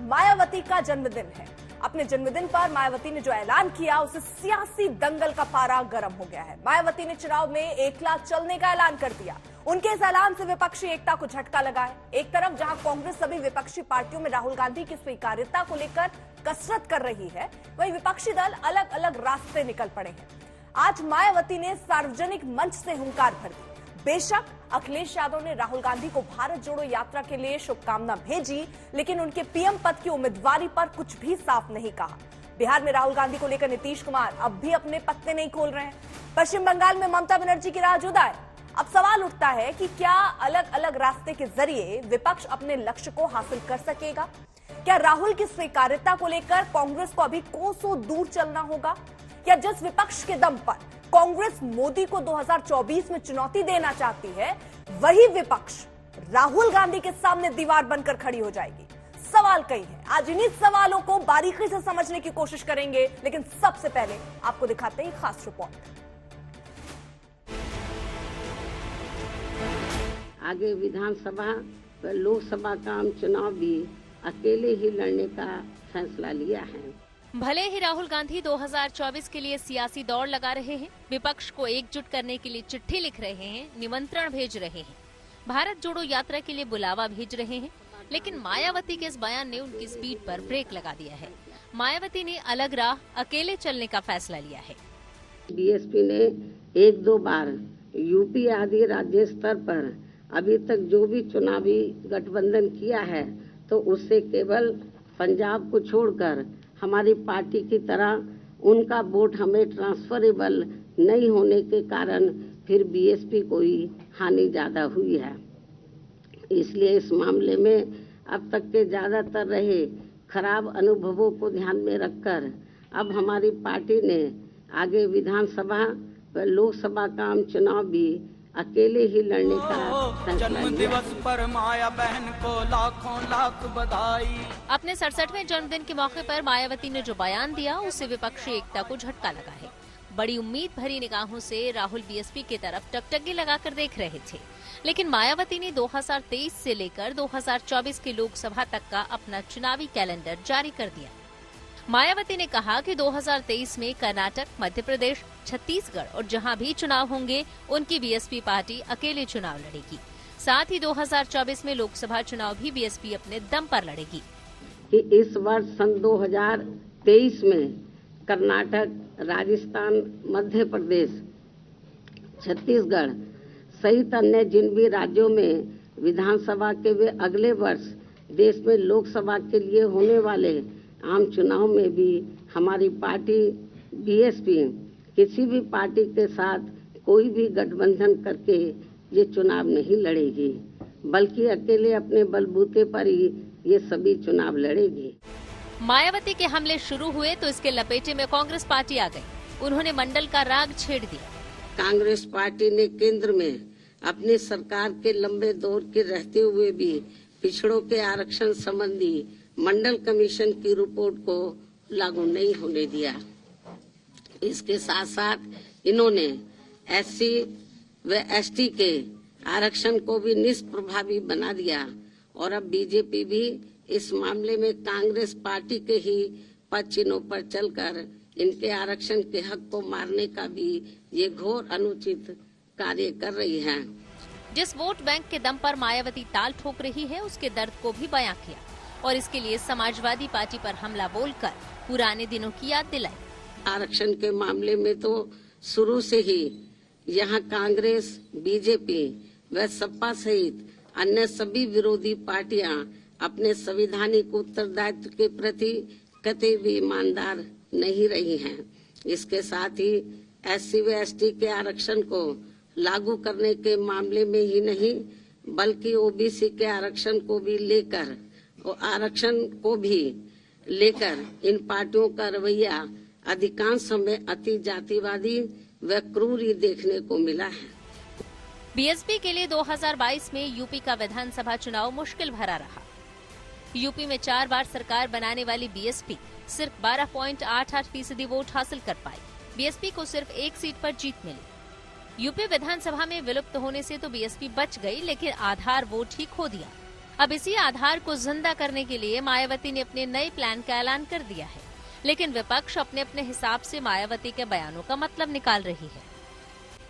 मायावती का जन्मदिन है। अपने जन्मदिन पर मायावती ने जो ऐलान किया उससे सियासी दंगल का पारा गर्म हो गया है। मायावती ने चुनाव में एकला चलने का ऐलान कर दिया। उनके इस ऐलान से विपक्षी एकता को झटका लगा है। एक तरफ जहां कांग्रेस सभी विपक्षी पार्टियों में राहुल गांधी की स्वीकार्यता को लेकर कसरत कर रही है, वहीं विपक्षी दल अलग अलग रास्ते निकल पड़े हैं। आज मायावती ने सार्वजनिक मंच से हुंकार भर दी। बेशक अखिलेश यादव ने राहुल गांधी को भारत जोड़ो यात्रा के लिए शुभकामना भेजी, लेकिन उनके पीएम पद की उम्मीदवारी पर कुछ भी साफ नहीं कहा। बिहार में राहुल गांधी को लेकर नीतीश कुमार अब भी अपने पत्ते नहीं खोल रहे हैं। पश्चिम बंगाल में ममता बनर्जी की राह जुदा है। अब सवाल उठता है कि क्या अलग अलग रास्ते के जरिए विपक्ष अपने लक्ष्य को हासिल कर सकेगा? क्या राहुल की स्वीकार्यता को लेकर कांग्रेस को अभी कोसों दूर चलना होगा, या जिस विपक्ष के दम पर कांग्रेस मोदी को 2024 में चुनौती देना चाहती है, वही विपक्ष राहुल गांधी के सामने दीवार बनकर खड़ी हो जाएगी? सवाल कई हैं। आज इन्हीं सवालों को बारीकी से समझने की कोशिश करेंगे, लेकिन सबसे पहले आपको दिखाते हैं खास रिपोर्ट। आगे विधानसभा व लोकसभा का आम चुनाव भी अकेले ही लड़ने का फैसला लिया है। भले ही राहुल गांधी 2024 के लिए सियासी दौड़ लगा रहे हैं, विपक्ष को एकजुट करने के लिए चिट्ठी लिख रहे हैं, निमंत्रण भेज रहे हैं, भारत जोड़ो यात्रा के लिए बुलावा भेज रहे हैं, लेकिन मायावती के इस बयान ने उनकी स्पीड पर ब्रेक लगा दिया है। मायावती ने अलग राह, अकेले चलने का फैसला लिया है। बीएसपी ने एक दो बार यूपी आदि राज्य स्तर पर अभी तक जो भी चुनावी गठबंधन किया है, तो उससे केवल पंजाब को छोड़कर हमारी पार्टी की तरह उनका वोट हमें ट्रांसफरेबल नहीं होने के कारण फिर बीएसपी को ही हानि ज्यादा हुई है। इसलिए इस मामले में अब तक के ज्यादातर रहे खराब अनुभवों को ध्यान में रखकर अब हमारी पार्टी ने आगे विधानसभा व लोकसभा का आम चुनाव भी अकेले ही लड़ने का फैसला लिया। जन्म दिवस पर माया बहन को लाखों लाख बधाई। अपने 67वें जन्मदिन के मौके पर मायावती ने जो बयान दिया, उससे विपक्षी एकता को झटका लगा है। बड़ी उम्मीद भरी निगाहों से राहुल बीएसपी की तरफ टकटकी लगाकर देख रहे थे, लेकिन मायावती ने 2023 से लेकर 2024 के लोकसभा तक का अपना चुनावी कैलेंडर जारी कर दिया। मायावती ने कहा कि 2023 में कर्नाटक, मध्य प्रदेश, छत्तीसगढ़ और जहां भी चुनाव होंगे, उनकी बीएसपी पार्टी अकेले चुनाव लड़ेगी। साथ ही 2024 में लोकसभा चुनाव भी बीएसपी अपने दम पर लड़ेगी। कि इस वर्ष सन 2023 में कर्नाटक, राजस्थान, मध्य प्रदेश, छत्तीसगढ़ सहित अन्य जिन भी राज्यों में विधानसभा के वे अगले वर्ष देश में लोकसभा के लिए होने वाले आम चुनाव में भी हमारी पार्टी बीएसपी किसी भी पार्टी के साथ कोई भी गठबंधन करके ये चुनाव नहीं लड़ेगी, बल्कि अकेले अपने बलबूते पर ही ये सभी चुनाव लड़ेगी। मायावती के हमले शुरू हुए तो इसके लपेटे में कांग्रेस पार्टी आ गई। उन्होंने मंडल का राग छेड़ दिया। कांग्रेस पार्टी ने केंद्र में अपनी सरकार के लंबे दौर के रहते हुए भी पिछड़ों के आरक्षण संबंधी मंडल कमीशन की रिपोर्ट को लागू नहीं होने दिया। इसके साथ साथ इन्होंने एससी व एसटी के आरक्षण को भी निष्प्रभावी बना दिया और अब बीजेपी भी इस मामले में कांग्रेस पार्टी के ही पद चिन्हों पर चलकर इनके आरक्षण के हक को मारने का भी ये घोर अनुचित कार्य कर रही है। जिस वोट बैंक के दम पर मायावती ताल ठोक रही है, उसके दर्द को भी बयां किया और इसके लिए समाजवादी पार्टी पर हमला बोलकर पुराने दिनों की याद दिलाई। आरक्षण के मामले में तो शुरू से ही यहाँ कांग्रेस, बीजेपी व सपा सहित अन्य सभी विरोधी पार्टियां अपने संवैधानिक उत्तरदायित्व के प्रति कतई भी ईमानदार नहीं रही हैं। इसके साथ ही एससी व एसटी के आरक्षण को लागू करने के मामले में ही नहीं, बल्कि ओबीसी के आरक्षण को भी लेकर इन पार्टियों का रवैया अधिकांश समय अति जातिवादी व क्रूर ही देखने को मिला है। बीएसपी के लिए 2022 में यूपी का विधानसभा चुनाव मुश्किल भरा रहा। यूपी में 4 बार सरकार बनाने वाली बीएसपी सिर्फ 12.88% वोट हासिल कर पाई। बीएसपी को सिर्फ एक सीट पर जीत मिली। यूपी विधानसभा में विलुप्त होने से तो बीएसपी बच गई, लेकिन आधार वोट ही खो दिया। अब इसी आधार को जिंदा करने के लिए मायावती ने अपने नए प्लान का ऐलान कर दिया है, लेकिन विपक्ष अपने अपने हिसाब से मायावती के बयानों का मतलब निकाल रही है।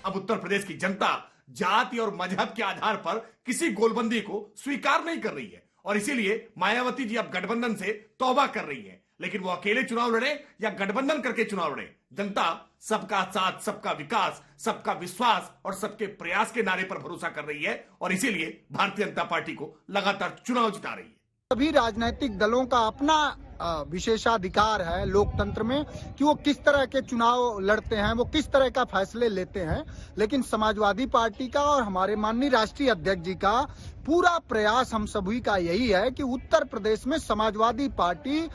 अब उत्तर प्रदेश की जनता जाति और मजहब के आधार पर किसी गोलबंदी को स्वीकार नहीं कर रही है और इसीलिए मायावती जी अब गठबंधन से तौबा कर रही है। लेकिन वो अकेले चुनाव लड़े या गठबंधन करके चुनाव लड़े, जनता सबका साथ, सबका विकास, सबका विश्वास और सबके प्रयास के नारे पर भरोसा कर रही है और इसीलिए भारतीय जनता पार्टी को लगातार चुनाव जिता रही है। सभी राजनीतिक दलों का अपना विशेषाधिकार है लोकतंत्र में कि वो किस तरह के चुनाव लड़ते हैं, वो किस तरह का फैसले लेते हैं। लेकिन समाजवादी पार्टी का और हमारे माननीय राष्ट्रीय अध्यक्ष जी का पूरा प्रयास हम सभी का यही है कि उत्तर प्रदेश में समाजवादी पार्टी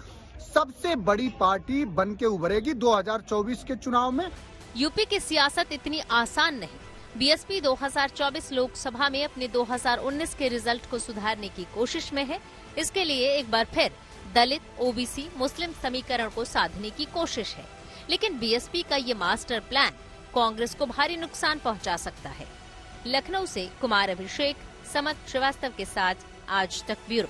सबसे बड़ी पार्टी बन के उभरेगी 2024 के चुनाव में। यूपी की सियासत इतनी आसान नहीं। बीएसपी 2024 लोकसभा में अपने 2019 के रिजल्ट को सुधारने की कोशिश में है। इसके लिए एक बार फिर दलित, ओबीसी, मुस्लिम समीकरण को साधने की कोशिश है। लेकिन बीएसपी का ये मास्टर प्लान कांग्रेस को भारी नुकसान पहुंचा सकता है। लखनऊ से कुमार अभिषेक, समत श्रीवास्तव के साथ आज तक ब्यूरो।